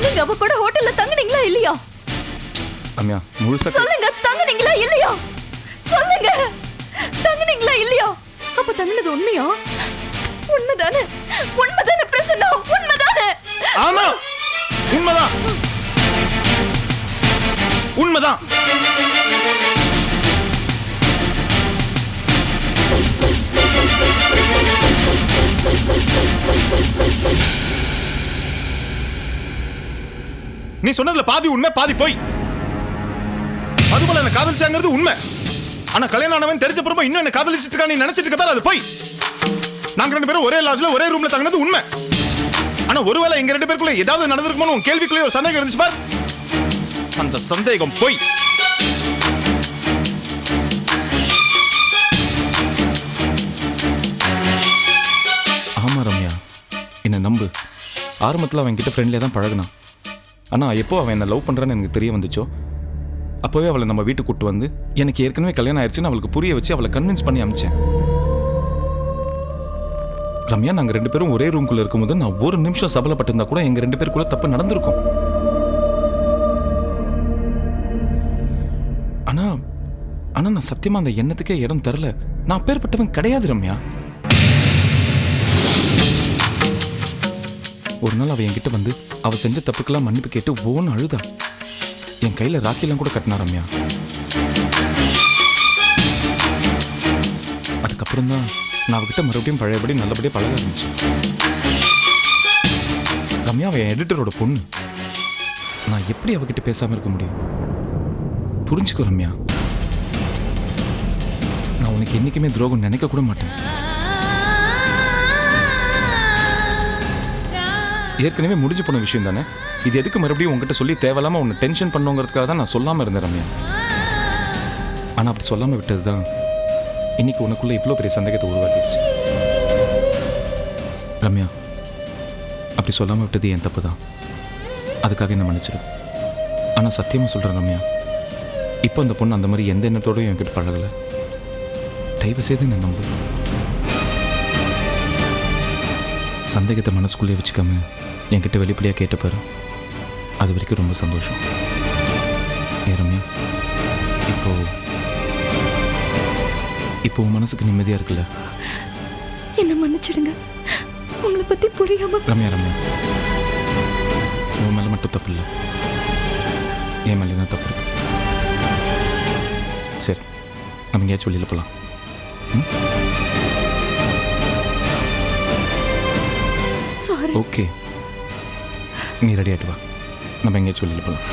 நீங்க அவ கூட ஹோட்டல்ல தங்குனீங்களா இல்லையா? ரம்யா முழுசா சொல்லுங்க, தங்குனீங்களா இல்லையா? சொல்லுங்க, தங்குனீங்களா இல்லையா? அப்ப தங்குனது உண்மையா? உண்மைதானே? உண்மைதானே பிரசன்னா? உண்மைதானே? ஆமா உண்மைதான், உண்மைதான். நீ சொன்னதுல பாதி உண்மை பாதி போய். அதுபோல என்ன காதலிச்சாங்கிறது உண்மை. ஆனா கல்யாணம் ஆனவன் தெரிஞ்ச பிறகு இன்னும் என்ன காதலிச்சிட்டு இருக்கா நீ நினைச்சிட்டு இருக்க, அது போய். நாங்க 2 பேரும் ஒரே லாட்ஜ்ல ஒரே ரூம்ல தங்கினது உண்மை. ஆனா ஒருவேளை எங்க 2 பேருக்குள்ள ஏதாவது நடந்திருக்குமோ உன் கேள்விக்குள்ளே ஒரு சந்தேகம் இருந்துச்சு பார். அந்த சந்தேகம் போய். ஆமா ரம்யா, என்ன நம்பு. ஆரம்பத்தில் அவன் கிட்ட ஃப்ரெண்ட்லியாக தான் பழகினான். ஆனால் எப்போ அவன் என்ன லவ் பண்ணுறான்னு எனக்கு தெரிய வந்துச்சோ அப்போவே அவளை நம்ம வீட்டுக்கு கூட்டு வந்து எனக்கு ஏற்கனவே கல்யாணம் ஆயிடுச்சுன்னு அவளுக்கு புரிய வச்சு அவளை கன்வின்ஸ் பண்ணி அமிச்சேன். ரம்யா, நாங்கள் 2 பேரும் ஒரே ரூம்குள்ளே இருக்கும்போது நான் ஒரு நிமிஷம் சபலப்பட்டிருந்தா கூட எங்கள் 2 பேருக்குள்ள தப்பு நடந்திருக்கும். ஆனா நான் சத்தியமா அந்த எண்ணத்துக்கே இடம் தரல. நான் அப்பேற்பட்டவன் கிடையாது ரம்யா. ஒரு நாள் அவ என்கிட்ட வந்து அவ செஞ்ச தப்புக்கெல்லாம் மன்னிப்பு கேட்டு ஓன்னு அழுதா. என் கையில ராக்கிலாம் கூட கட்டினா ரம்யா. அதுக்கப்புறம் தான் நான் அவகிட்ட மறுபடியும் பழையபடி நல்லபடியாக பழக ஆரம்பிச்சு. ரம்யா அவன் எடிட்டரோட பொண்ணு. நான் எப்படி அவகிட்ட பேசாம இருக்க முடியும்? புரிஞ்சுக்கோ ரம்யா, நான் உனக்கு என்னைக்குமே துரோகம் நினைக்க கூட மாட்டேன். ஏற்கனவே முடிஞ்சு போன விஷயம் தானே, இது எதுக்கு மறுபடியும் உங்ககிட்ட சொல்லி தேவையில்லாம உன்னை டென்ஷன் பண்ணுங்கிறதுக்காக தான் நான் சொல்லாம இருந்தேன் ரம்யா. ஆனா அப்படி சொல்லாம விட்டது தான் இன்னைக்கு உனக்குள்ள இவ்வளோ பெரிய சந்தேகத்தை உருவாக்கிடுச்சு. ரம்யா, அப்படி சொல்லாம விட்டது என் தப்பு தான். அதுக்காக என்ன மன்னிச்சிடு. ஆனா சத்தியமா சொல்றேன் ரம்யா, இப்போ அந்த பொண்ணு அந்த மாதிரி எந்த எண்ணத்தோடயும் என்கிட்ட பழகல. தயவு செய்து என்ன நம்பு. சந்தேகத்தை மனசுக்குள்ளே வச்சுக்காம என்கிட்ட வெளிப்படையாக கேட்டப்பாரு. அது வரைக்கும் ரொம்ப சந்தோஷம். ஏ ரம்யா, இப்போ உன் மனசுக்கு நிம்மதியா இருக்குல்ல? என்ன மன்னிச்சிடுங்க, உங்களை பத்தி புரியாம. ரம்யா, உன் மேல மட்டும் தப்பு இல்லை, என் மேலே தான் தப்பு இருக்கு. சரி, நம்ம எங்கேயாச்சும் வெளியில் போகலாம். சாரி. ஓகே, நீ ரெடி ஆகிட்டு வா, நம்ம எங்கேயாச்சும் வெளியில் போகலாம்.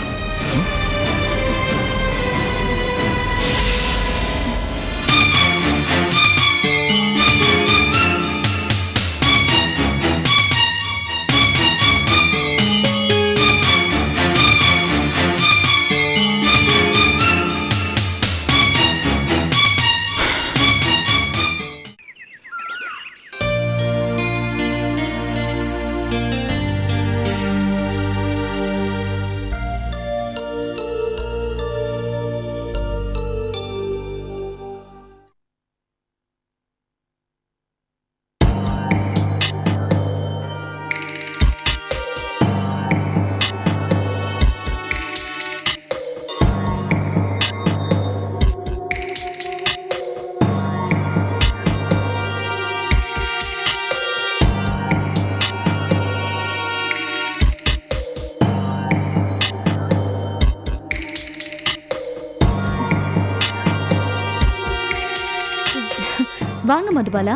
வாங்க மதுபாலா.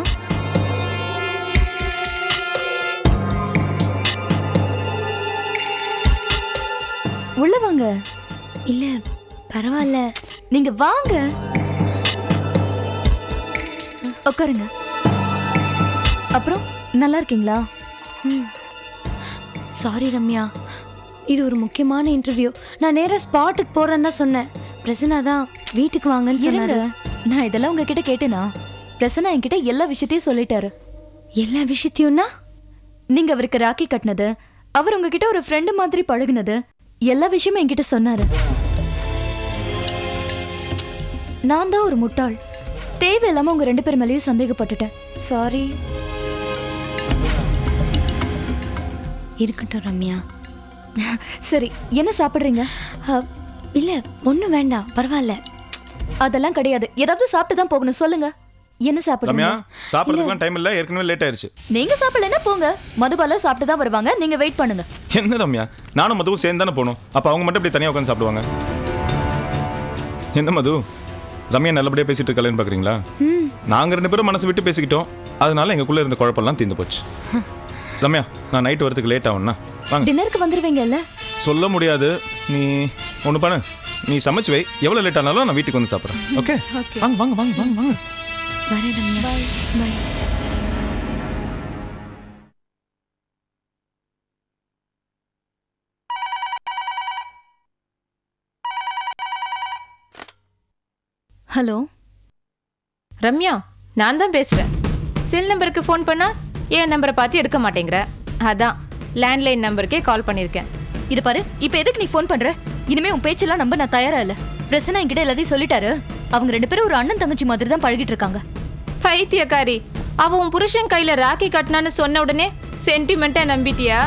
உள்ள வாங்க. இல்ல பரவாயில்ல, நீங்க வாங்க, உட்காருங்க. அப்புறம் நல்லா இருக்கீங்களா? சாரி ரம்யா, இது ஒரு முக்கியமான இன்டர்வியூ. நான் நேரா ஸ்பாட்டுக்கு போறேன்னு தான் சொன்னேன். பிரசன்னா தான் வீட்டுக்கு வாங்கன்னு சொன்னாரு. நான் இதெல்லாம் உங்ககிட்ட கேட்டேனா? பிரசன்னா என்கிட்ட எல்லா விஷயத்தையும் சொல்லிட்டாரு. எல்லா விஷயத்தையும்னா? நீங்க அவருக்கு ராக்கி கட்டினது, அவர் உங்ககிட்ட ஒரு ஃப்ரெண்டு மாதிரி பழகுனது, எல்லா விஷயமும் என்கிட்ட சொன்னாரு. நான் தான் ஒரு முட்டாள். தேவையில்லாம உங்க 2 பேர் மேலேயும் சந்தேகப்பட்டுட்டேன். சாரி. இருக்கட்டும் ரம்யா, சரி, என்ன சாப்பிடுறீங்க? இல்ல ஒன்றும் வேண்டாம், பரவாயில்ல. அதெல்லாம் கிடையாது, ஏதாவது சாப்பிட்டு தான் போகணும். சொல்லுங்க, என்ன ரம்யா, சாப்பிடுறீங்க? சாப்பிட்றதுக்குலாம் டைம் இல்லை, ஏற்கனவே லேட் ஆயிருச்சு. நீங்க சாப்பிடலன்னா போங்க, மதுபாலா சாப்பிட்டு தான் வருவாங்க. நீங்க வெயிட் பண்ணுங்க. என்ன ரம்யா, நானும் மதுவும் சேர்ந்து தானே போகணும். அப்போ அவங்க மட்டும் இப்படி தனியாக உட்காந்து சாப்பிடுவாங்க? என்ன மது, ரம்யா நல்லபடியாக பேசிட்டு இருக்கலன்னு பார்க்குறீங்களா? நாங்கள் 2 பேரும் மனசு விட்டு பேசிக்கிட்டோம், அதனால எங்களுக்குள்ளே இருந்த குழப்பம்லாம் தீர்ந்து போச்சு. ரம்யா, நான் நைட்டு வரதுக்கு லேட் ஆகும்னா வாங்க. டின்னருக்கு வந்துருவீங்கல்ல? சொல்ல முடியாது. நீ ஒன்று பண்ணு, நீ சமைச்சு வை. எவ்வளோ லேட் ஆனாலும் நான் வீட்டுக்கு வந்து சாப்பிட்றேன். ஓகே? வாங்க வாங்க வாங்க வாங்க வாங்க. வரேன் ரம்யா. பாய். ஹலோ ரம்யா, நான் தான் பேசுறேன். செல் நம்பருக்கு ஃபோன் பண்ணா என் நம்பரை பார்த்து எடுக்க மாட்டேங்கிற. அதான் லேண்ட்லைன் நம்பருக்கே கால் பண்ணியிருக்கேன். இது பாரு, இப்போ எதுக்கு நீ ஃபோன் பண்ற? இனிமே உன் பேச்செல்லாம் நம்ப நான் தயாரா இல்ல. பிரசன்னா என்கிட்ட எல்லாத்தையும் சொல்லிட்டாரு. அவங்க 2 பேரும் ஒரு அண்ணன் தங்கச்சி மாதிரி தான் பழகிட்டு இருக்காங்க. பைத்தியக்காரி, அவ உன் புருஷன் கையில ராக்கி கட்டினான்னு சொன்ன உடனே சென்டிமெண்ட்டா நம்பிட்டியா?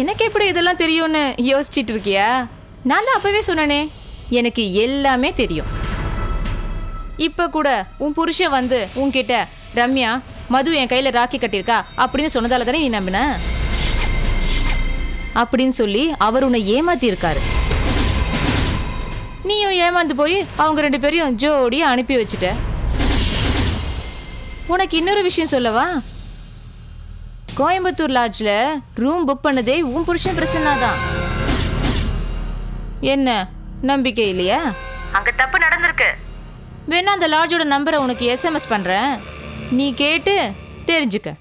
எனக்கு எப்படி இதெல்லாம் தெரியும்னு யோசிச்சுட்டு இருக்கியா? நான் தான் அப்பவே சொன்னனே, எனக்கு எல்லாமே தெரியும். இப்ப கூட உன் புருஷன் வந்து உன்கிட்ட ரம்யா, மது என் கையில ராக்கி கட்டியிருக்கா அப்படின்னு சொன்னதால தானே நீ நம்பின? அப்படின்னு சொல்லி அவர் உன்னை ஏமாத்தி இருக்காரு. நீயும் ஏமாந்து போய் அவங்க 2 பேரையும் ஜோடியா அனுப்பி வச்சுட்ட. உனக்கு இன்னொரு விஷயம் சொல்லவா? கோயம்புத்தூர் லாட்ஜ்ல ரூம் புக் பண்ணதே உன் புருஷன் பிரசன்னா தான். என்ன நம்பிக்கை இல்லையா? அங்க தப்பு நடந்திருக்கு. வேணா அந்த லாட்ஜோட நம்பரை உனக்கு SMS பண்றேன், நீ கேட்டு தெரிஞ்சுக்க.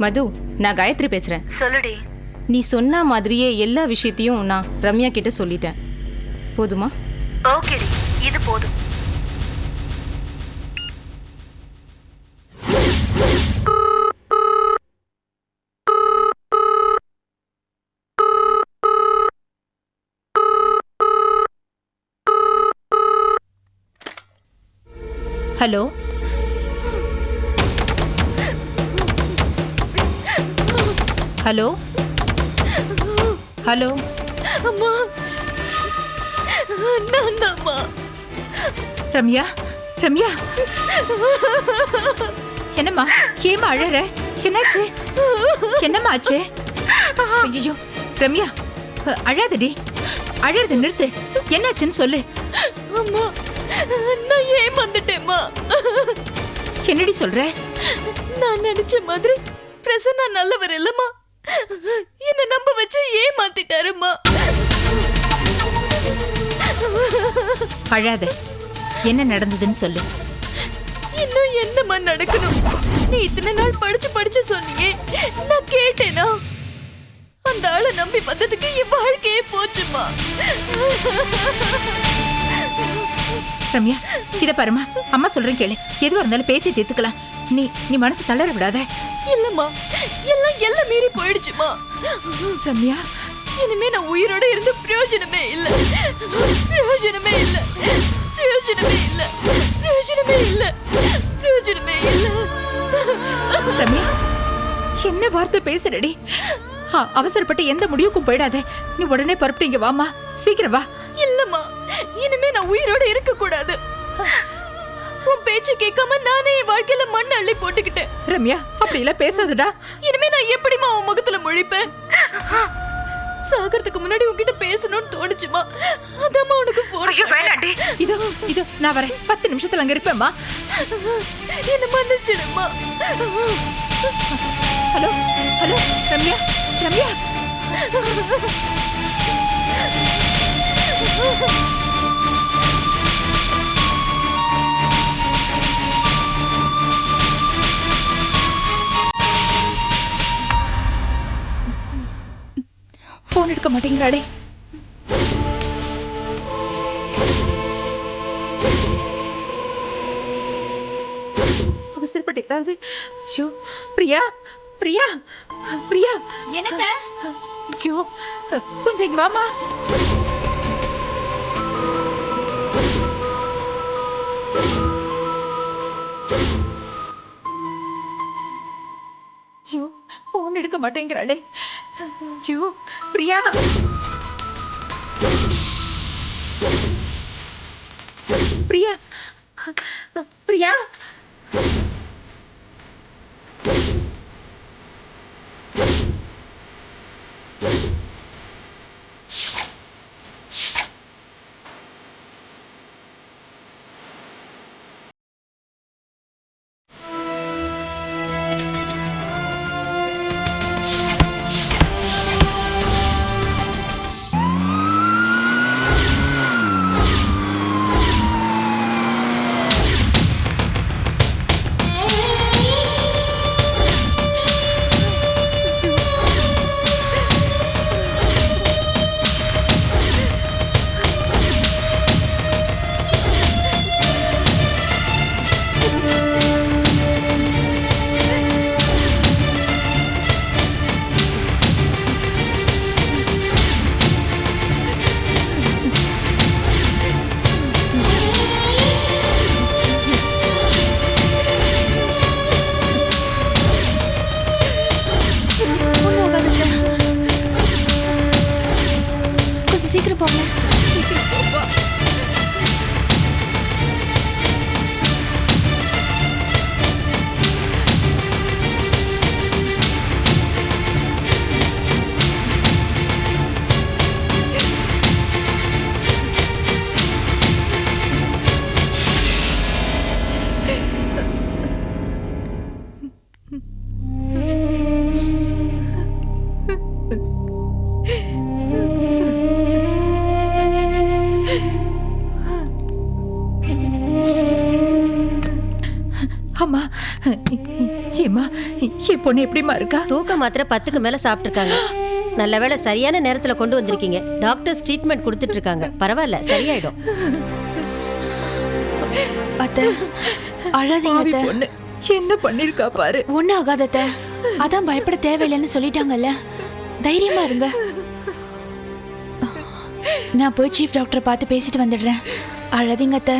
மது, நான் காயத்ரி பேசுறேன். சொல்லுடி. நீ சொன்ன மாதிரியே எல்லா விஷயத்தையும் நான் ரம்யா கிட்ட சொல்லிட்டேன். போதுமா? ஓகேடி, இது போதும். Hello, hello, hello. அம்மா, நான் தான்மா. ரம்யா, ரம்யா, என்னம்மா, ஏமா அழற? என்னாச்சு? என்னம்மா ஆச்சு? ஐயோ ரம்யா, அழாதடி, அழறது நிறுத்து. என்னாச்சுன்னு சொல்லு. அம்மா, நான் ஏமாந்துட்டேம்மா. என்னடி சொல்ற? நான் நினைச்ச மாதிரி பிரசன்னா நல்லவர் இல்லம்மா. என்ன நம்ப வச்சு ஏமாத்திட்டாருமா. அழாத, என்ன நடந்ததுன்னு சொல்லு. இன்னும் என்னம்மா நடக்கணும்? நீ இத்தனை நாள் படிச்சு சொன்னியே, நான் கேட்டேனா? அந்த ஆளை நம்பி வந்ததுக்கு என் வாழ்க்கையே போச்சுமா. ரம்யா, இத பாருமா, அம்மா சொல்றேன் கேளு. எதுவா இருந்தாலும் பேசி தீர்த்துக்கலாம். நீ நீ மனசு தளர விடாத. இல்லம்மா, எல்லாம் மீறி போயிடுச்சுமா. ரம்யா, இனிமே நான் உயிரோட இருந்து பிரயோஜனமே இல்ல. பிரயோஜனமே இல்ல. பிரயோஜனமே இல்ல. பிரயோஜனமே இல்ல. பிரயோஜனமே இல்ல. ரம்யா, என்ன வார்த்தை பேசுறடி? அவசரப்பட்டு எந்த முடிவுக்கும் போயிடாத. நீ உடனே புறப்பட்டு இங்க வாமா, சீக்கிரம் வா. இல்லம்மா, இனிமே நான் உயிரோட இருக்க கூடாது. உன் பேச்சு கேட்காம நானே என் வாழ்க்கையில மண் அள்ளி போட்டுக்கிட்டேன். ரம்யா, அப்படி எல்லாம் பேசாதடா. இனிமே நான் எப்படிமா உன் முகத்துல முழிப்பேன்? சாகறதுக்கு முன்னாடி உன்கிட்ட பேசணும்னு தோணுச்சுமா, அதாம்மா உனக்கு போன். இதோ இதோ நான் வரேன். 10 நிமிஷத்துல அங்க இருப்பேம்மா. என்ன மன்னிச்சிடுமா. Hello, hello, Ramya, Ramya. Phone எடுக்க மாட்டேங்கிறாளே. அவசரப்பட்டு ஏதாவது ஐயோ பிரியா பிரியா பிரியா என்னங்க ஐயோ கொஞ்சம் இங்க வாமா. ஐயோ போன் எடுக்க மாட்டேங்கிறாளே. ஐயோ பிரியா பிரியா பிரியா கொஞ்சம் சீக்கிரம் போங்க. அம்மா ஏம்மா என் பொண்ணு எப்படிமா இருக்கா? தூக்க மாத்திரை 10க்கு மேல சாப்பிட்டுருக்காங்க. நல்ல வேளை சரியான நேரத்துல கொண்டு வந்திருக்கீங்க. டாக்டர்ஸ் ட்ரீட்மெண்ட் கொடுத்துட்டு இருக்காங்க. பரவாயில்ல, சரியாயிடும். அத்தை அழாதீங்க பாவி அத்தை. பொண்ணு என்ன பண்ணிருக்கா பாரு. ஒன்னும் ஆகாத அத்தை. அதான் பயப்பட தேவையில்லைன்னு சொல்லிட்டாங்கல்ல. தைரியமா இருங்க. நான் போய் சீஃப் டாக்டரை பார்த்து பேசிட்டு வந்துடுறேன். அழாதீங்க அத்தை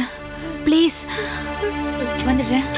ப்ளீஸ். வந்துடுறேன்.